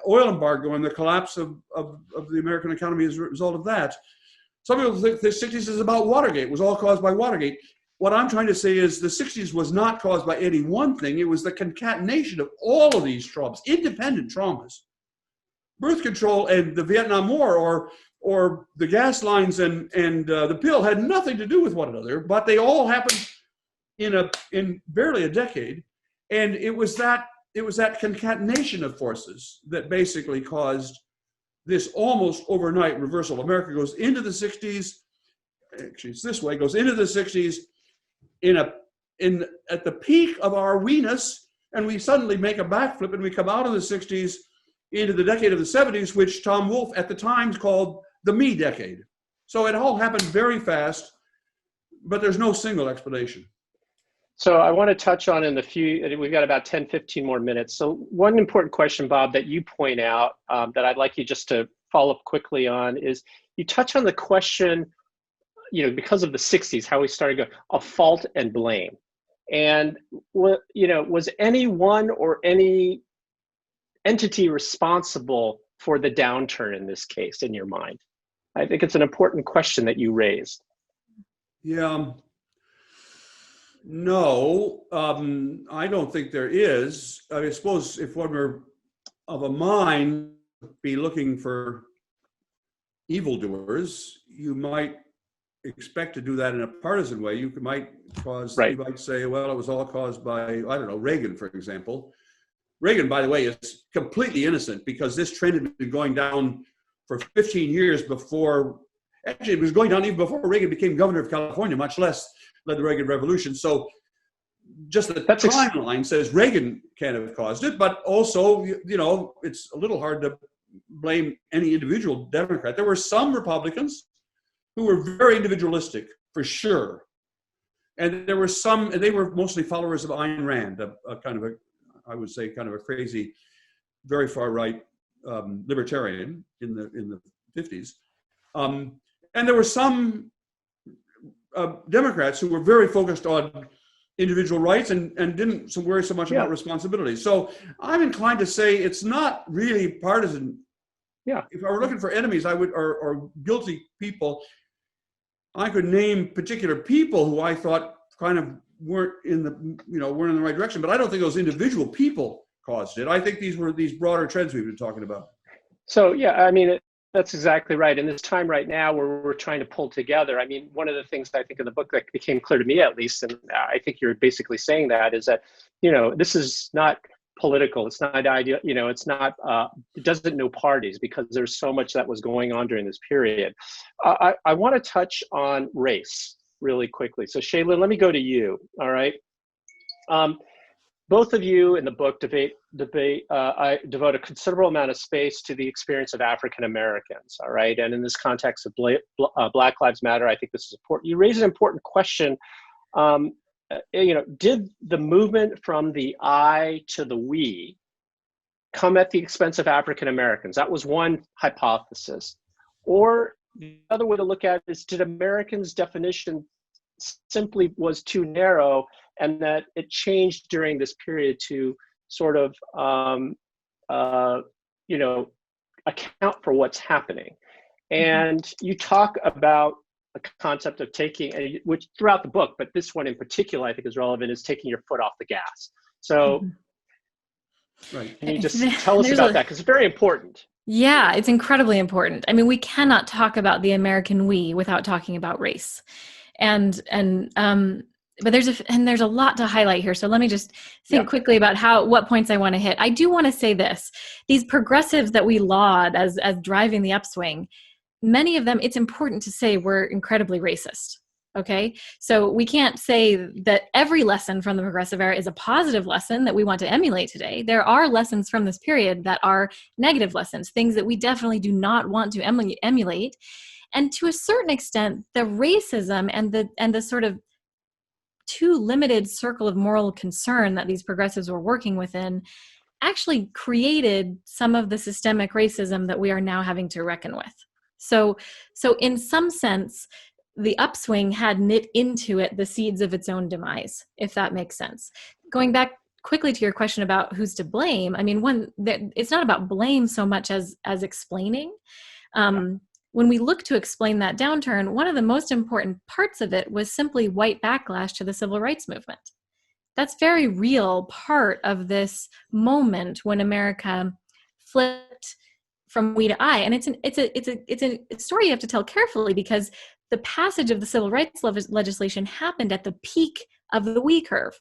oil embargo and the collapse of the American economy as a result of that. Some people think the 60s is about Watergate. It was all caused by Watergate. What I'm trying to say is the 60s was not caused by any one thing. It was the concatenation of all of these traumas, independent traumas. Birth control and the Vietnam War or the gas lines and the pill had nothing to do with one another, but they all happened in barely a decade. And it was that concatenation of forces that basically caused this almost overnight reversal. America goes into the 60s, actually it's this way, goes into the 60s at the peak of our weenus, and we suddenly make a backflip and we come out of the 60s into the decade of the 70s, which Tom Wolfe at the time called the me decade. So it all happened very fast, but there's no single explanation. So I want to touch on we've got about 10, 15 more minutes. So one important question, Bob, that you point out that I'd like you just to follow up quickly on is you touch on the question, because of the 60s, how we started going, of fault and blame. And, was anyone or any entity responsible for the downturn in this case, in your mind? I think it's an important question that you raised. Yeah. No, I don't think there is. I suppose if one were of a mind be looking for evildoers, you might expect to do that in a partisan way. You might say, well, it was all caused by, I don't know, Reagan, for example. Reagan, by the way, is completely innocent because this trend had been going down for 15 years before, actually it was going down even before Reagan became governor of California, much less led the Reagan Revolution. So just the timeline says Reagan can't have caused it, but also, it's a little hard to blame any individual Democrat. There were some Republicans who were very individualistic, for sure. And there were some, and they were mostly followers of Ayn Rand, I would say kind of a crazy, very far right libertarian in the 50s. And there were some Democrats who were very focused on individual rights and didn't worry so much about responsibility. So I'm inclined to say it's not really partisan. Yeah. If I were looking for enemies, I would, or guilty people, I could name particular people who I thought kind of weren't in the right direction, but I don't think those individual people caused it. I think these were these broader trends we've been talking about. So that's exactly right. In this time right now where we're trying to pull together, one of the things that I think in the book that became clear to me, at least, and I think you're basically saying that, is that, this is not political. It's not idea. It doesn't know parties because there's so much that was going on during this period. I want to touch on race really quickly. So Shaylyn, let me go to you. All right. Both of you in the book debate debate, I devote a considerable amount of space to the experience of African Americans. All right, and in this context of Black Lives Matter, I think this is important. You raise an important question. Did the movement from the I to the we come at the expense of African Americans? That was one hypothesis. Or the other way to look at it is, did Americans' definition simply was too narrow, and that it changed during this period to sort of, account for what's happening? And you talk about a concept of taking, which throughout the book, but this one in particular I think is relevant, is taking your foot off the gas. So right. Can you just tell us about that? Because it's very important. Yeah, it's incredibly important. I mean, we cannot talk about the American we without talking about race. But there's a lot to highlight here. So let me just think quickly about what points I want to hit. I do want to say this: these progressives that we laud as driving the upswing, many of them, it's important to say, were incredibly racist. Okay, so we can't say that every lesson from the progressive era is a positive lesson that we want to emulate today. There are lessons from this period that are negative lessons, things that we definitely do not want to emulate. And to a certain extent, the racism and the sort of too limited circle of moral concern that these progressives were working within actually created some of the systemic racism that we are now having to reckon with. So in some sense, the upswing had knit into it the seeds of its own demise, if that makes sense. Going back quickly to your question about who's to blame, I mean, it's not about blame so much as explaining. When we look to explain that downturn, one of the most important parts of it was simply white backlash to the civil rights movement. That's very real part of this moment when America flipped from we to I. And it's a story you have to tell carefully, because the passage of the civil rights legislation happened at the peak of the we curve.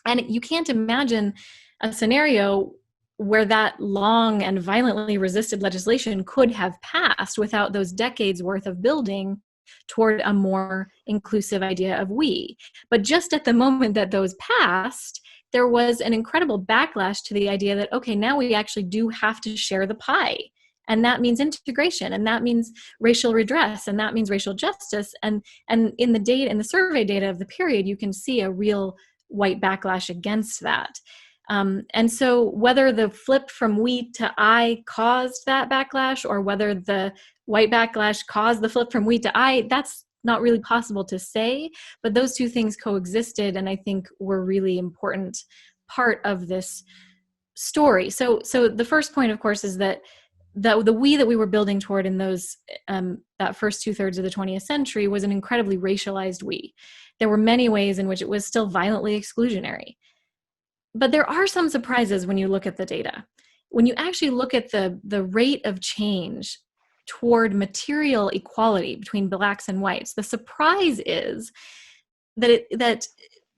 And you can't imagine a scenario where that long and violently resisted legislation could have passed without those decades worth of building toward a more inclusive idea of we. But just at the moment that those passed, there was an incredible backlash to the idea that, okay, now we actually do have to share the pie. And that means integration, and that means racial redress, and that means racial justice. And in the data, in the survey data of the period, you can see a real white backlash against that. And so whether the flip from we to I caused that backlash, or whether the white backlash caused the flip from we to I, that's not really possible to say. But those two things coexisted, and I think were really important part of this story. So the first point, of course, is that the we that we were building toward in those that first 2/3 of the 20th century was an incredibly racialized we. There were many ways in which it was still violently exclusionary. But there are some surprises when you look at the data. When you actually look at the rate of change toward material equality between blacks and whites, the surprise is that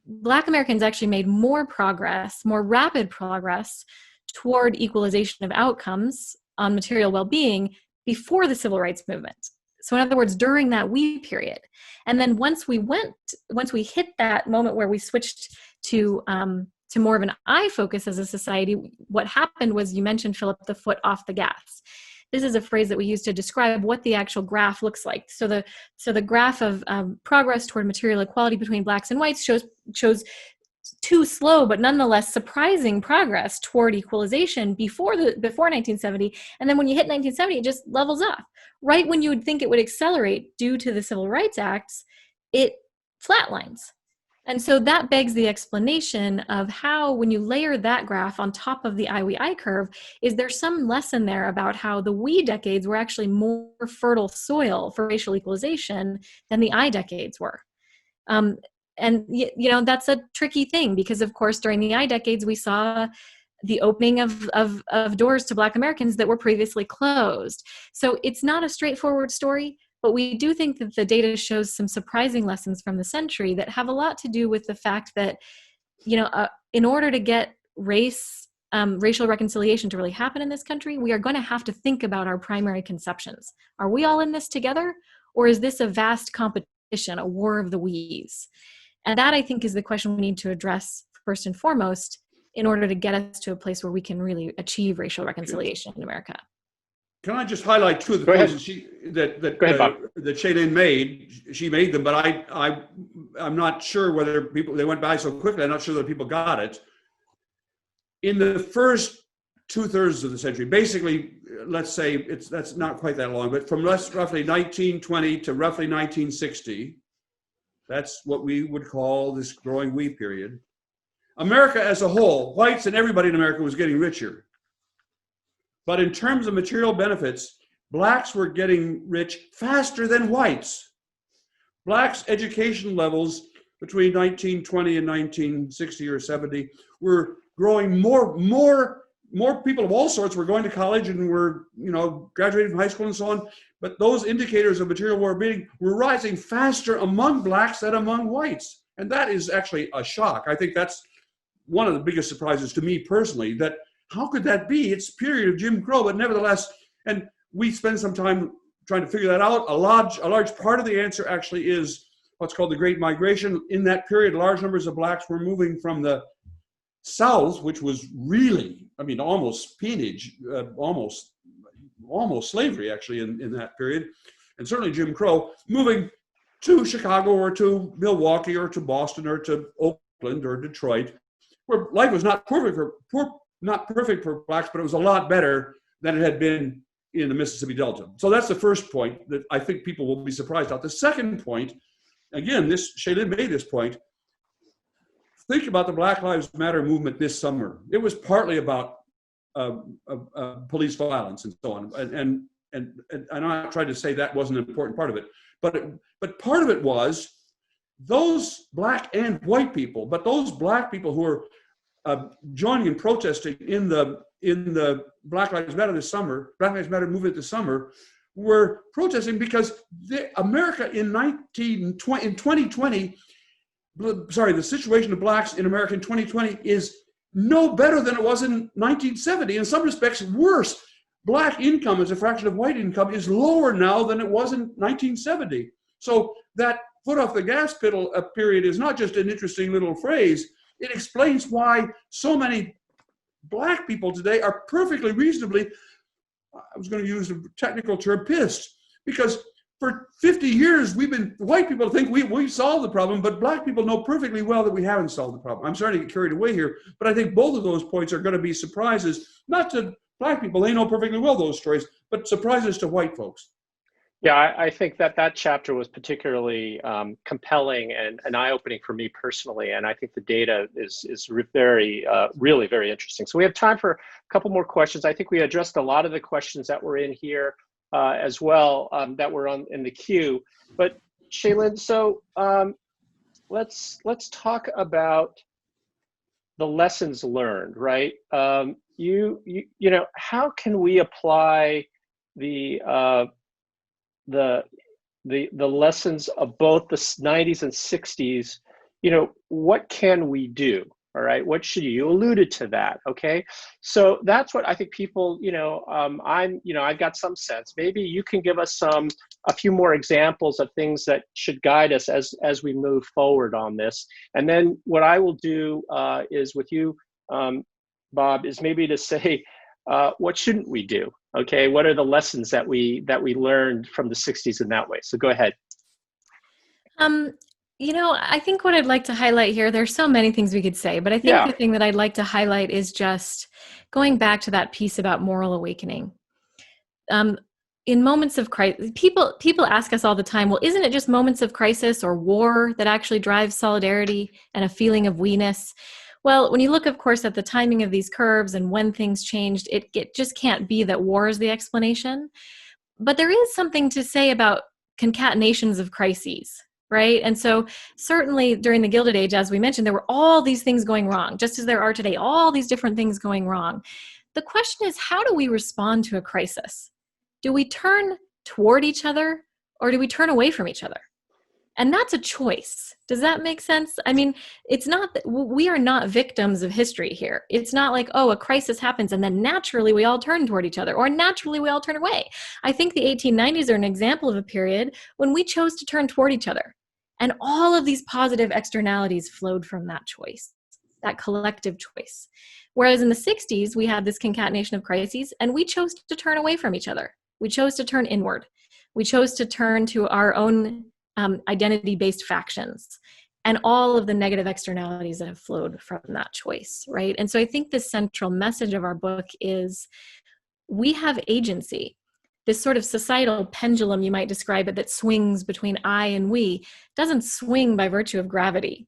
Black Americans actually made more progress, more rapid progress toward equalization of outcomes on material well-being before the civil rights movement. So in other words, during that we period. And then once we hit that moment where we switched to more of an I focus as a society, what happened was, you mentioned, Philip, the foot off the gas. This is a phrase that we use to describe what the actual graph looks like. So the graph of progress toward material equality between blacks and whites shows too slow, but nonetheless surprising progress toward equalization before 1970. And then when you hit 1970, it just levels off. Right when you would think it would accelerate due to the Civil Rights Acts, it flatlines. And so that begs the explanation of how, when you layer that graph on top of the I curve, is there some lesson there about how the we decades were actually more fertile soil for racial equalization than the I decades were? And that's a tricky thing, because of course during the I decades we saw the opening of doors to Black Americans that were previously closed. So it's not a straightforward story, but we do think that the data shows some surprising lessons from the century that have a lot to do with the fact that, in order to get racial reconciliation to really happen in this country, we are going to have to think about our primary conceptions. Are we all in this together, or is this a vast competition, a war of the we's? And that, I think, is the question we need to address first and foremost in order to get us to a place where we can really achieve racial reconciliation in America. Can I just highlight two of the points that Shaylyn made? She made them, but I'm not sure whether they went by so quickly. I'm not sure that people got it. In the first 2/3 of the century, basically, let's say that's not quite that long, but from roughly 1920 to roughly 1960, that's what we would call this growing wheat period. America as a whole, whites and everybody in America was getting richer. But in terms of material benefits, blacks were getting rich faster than whites. Blacks' education levels between 1920 and 1960 or 70 were growing more people of all sorts were going to college and were, graduating from high school and so on. But those indicators of material well-being were rising faster among blacks than among whites. And that is actually a shock. I think that's one of the biggest surprises to me personally, that how could that be? It's a period of Jim Crow, but nevertheless, and we spend some time trying to figure that out. A large part of the answer actually is what's called the Great Migration. In that period, large numbers of blacks were moving from the South, which was really, almost peonage, almost slavery actually in that period, and certainly Jim Crow, moving to Chicago or to Milwaukee or to Boston or to Oakland or Detroit, where life was not perfect for blacks, but it was a lot better than it had been in the Mississippi Delta. So that's the first point that I think people will be surprised at. The second point, again, Shaylyn made this point. Think about the Black Lives Matter movement this summer. It was partly about police violence and so on. And I'm not trying to say that wasn't an important part of it, but part of it was those black and white people, but those black people who were joining and protesting in the Black Lives Matter movement this summer, were protesting because America in 2020. The situation of blacks in America in 2020 is no better than it was in 1970. In some respects, worse. Black income as a fraction of white income is lower now than it was in 1970. So that foot off the gas pedal period is not just an interesting little phrase. It explains why so many black people today are perfectly reasonably, I was going to use a technical term, pissed, because for 50 years, white people think we've solved the problem, but black people know perfectly well that we haven't solved the problem. I'm sorry to get carried away here, but I think both of those points are going to be surprises, not to black people, they know perfectly well those stories, but surprises to white folks. Yeah, I think that chapter was particularly compelling and eye-opening for me personally, and I think the data is very, really very interesting. So we have time for a couple more questions. I think we addressed a lot of the questions that were in here as well, that were in the queue. But Shaylyn, so let's talk about the lessons learned, right? How can we apply the lessons of both the 90s and 60s? What can we do? All right, you alluded to that, okay? So that's what I think people, I've got some sense. Maybe you can give us a few more examples of things that should guide us as we move forward on this. And then what I will do is with you, Bob, is maybe to say, what shouldn't we do? Okay, what are the lessons that we learned from the 60s in that way? So go ahead. I think what I'd like to highlight here, there's so many things we could say, but I think the thing that I'd like to highlight is just going back to that piece about moral awakening. In moments of crisis, people ask us all the time, well, isn't it just moments of crisis or war that actually drives solidarity and a feeling of we-ness? Well, when you look, of course, at the timing of these curves and when things changed, it just can't be that war is the explanation. But there is something to say about concatenations of crises, right? And so certainly during the Gilded Age, as we mentioned, there were all these things going wrong, just as there are today, all these different things going wrong. The question is, how do we respond to a crisis? Do we turn toward each other or do we turn away from each other? And that's a choice. Does that make sense? I mean, it's not that we are not victims of history here. It's not like, oh, a crisis happens and then naturally we all turn toward each other or naturally we all turn away. I think the 1890s are an example of a period when we chose to turn toward each other. And all of these positive externalities flowed from that choice. that collective choice. Whereas in the 60s, we had this concatenation of crises, and we chose to turn away from each other. We chose to turn inward. We chose to turn to our own identity-based factions and all of the negative externalities that have flowed from that choice, right? And so I think the central message of our book is we have agency. This sort of societal pendulum, you might describe it, that swings between I and we, doesn't swing by virtue of gravity.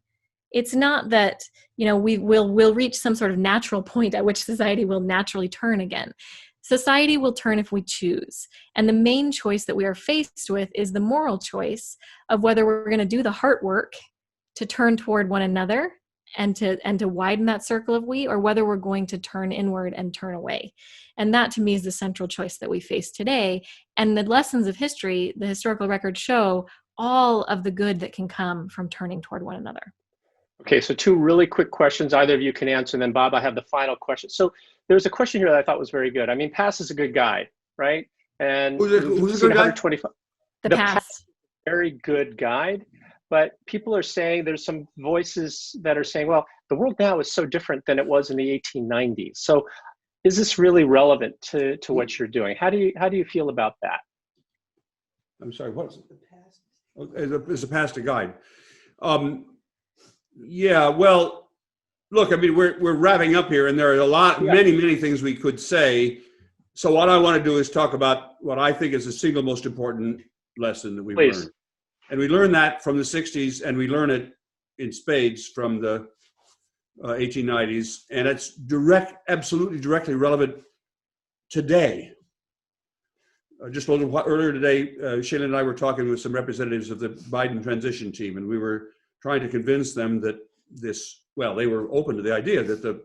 It's not that, we'll reach some sort of natural point at which society will naturally turn again. Society will turn if we choose. And the main choice that we are faced with is the moral choice of whether we're going to do the heart work to turn toward one another and to widen that circle of we, or whether we're going to turn inward and turn away. And that to me is the central choice that we face today. And the lessons of history, the historical records show all of the good that can come from turning toward one another. Okay, so two really quick questions either of you can answer, and then Bob, I have the final question. So there's a question here that I thought was very good. I mean, PASS is a good guide, right? And who's a good guide? The PASS. Very good guide. But people are saying, there's some voices that are saying, well, the world now is so different than it was in the 1890s. So is this really relevant to what you're doing? How do you feel about that? I'm sorry, what is it? Is a PASS a guide? Yeah, well, look, I mean, we're wrapping up here, and there are many things we could say. So what I want to do is talk about what I think is the single most important lesson that we've learned. And we learned that from the 60s, and we learn it in spades from the 1890s. And it's absolutely directly relevant today. Just a little while earlier today, Shaylyn and I were talking with some representatives of the Biden transition team, and we were trying to convince them that they were open to the idea that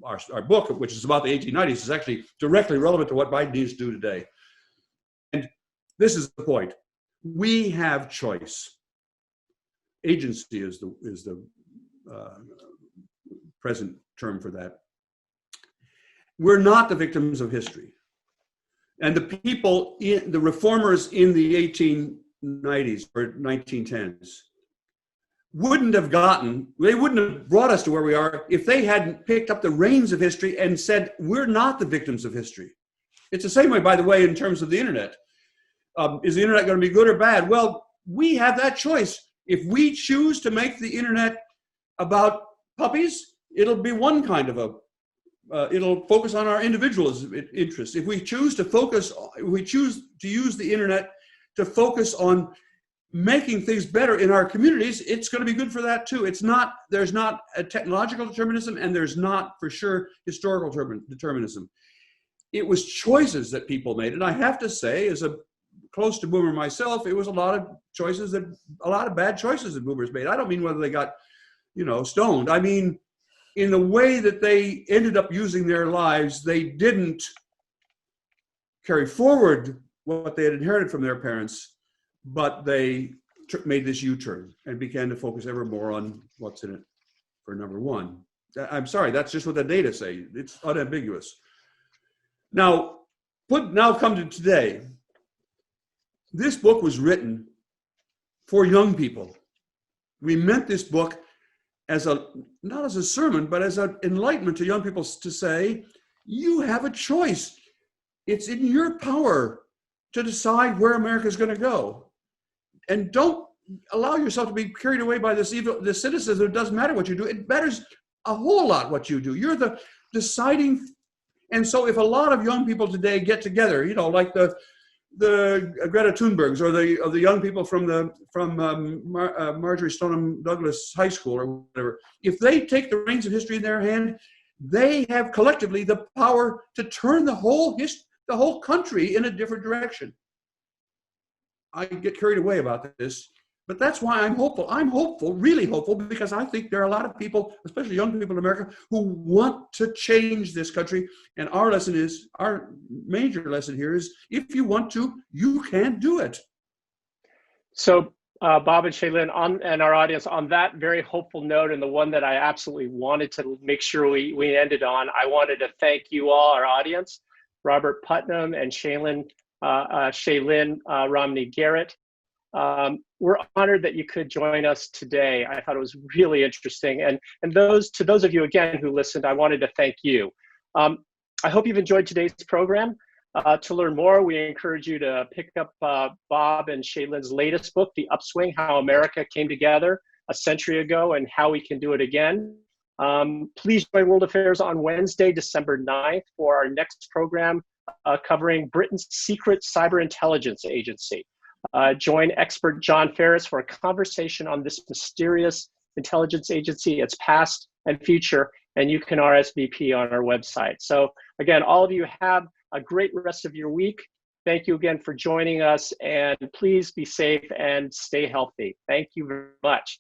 our book, which is about the 1890s, is actually directly relevant to what Biden needs to do today. And this is the point. We have choice. Agency is the present term for that. We're not the victims of history. And the people, the reformers in the 1890s or 1910s, wouldn't have brought us to where we are if they hadn't picked up the reins of history and said, we're not the victims of history. It's the same way, by the way, in terms of the internet. Is the internet going to be good or bad? Well, we have that choice. If we choose to make the internet about puppies, it'll be one kind of it'll focus on our individualism interests. If we choose to use the internet to focus on making things better in our communities, it's going to be good for that too. There's not a technological determinism, and there's not, for sure, historical determinism. It was choices that people made. And I have to say, as a close to boomer myself, it was a lot of bad choices that boomers made. I don't mean whether they got, stoned. I mean, in the way that they ended up using their lives, they didn't carry forward what they had inherited from their parents, but they made this U-turn and began to focus ever more on what's in it for number one. I'm sorry, that's just what the data say. It's unambiguous. Now come to today. This book was written for young people. We meant this book not as a sermon, but as an enlightenment to young people to say, you have a choice. It's in your power to decide where America is going to go. And don't allow yourself to be carried away by this cynicism. It doesn't matter what you do. It matters a whole lot what you do. You're the deciding. And so if a lot of young people today get together, like the Greta Thunbergs or the young people from Marjorie Stoneman Douglas High School or whatever, if they take the reins of history in their hand, they have collectively the power to turn the whole country in a different direction. I get carried away about this, but that's why I'm hopeful. I'm hopeful, really hopeful, because I think there are a lot of people, especially young people in America, who want to change this country. And our major lesson here is, if you want to, you can do it. So Bob and Shaylyn, and our audience, on that very hopeful note, and the one that I absolutely wanted to make sure we ended on, I wanted to thank you all, our audience, Robert Putnam and Shaylyn, Romney, Garrett. We're honored that you could join us today. I thought it was really interesting. And to those of you, again, who listened, I wanted to thank you. I hope you've enjoyed today's program. To learn more, we encourage you to pick up Bob and Shaylynn's latest book, The Upswing, How America Came Together a Century Ago and How We Can Do It Again. Please join World Affairs on Wednesday, December 9th for our next program covering Britain's secret cyber intelligence agency. Join expert John Ferris for a conversation on this mysterious intelligence agency, its past and future, and you can RSVP on our website. So again, all of you have a great rest of your week. Thank you again for joining us, and please be safe and stay healthy. Thank you very much.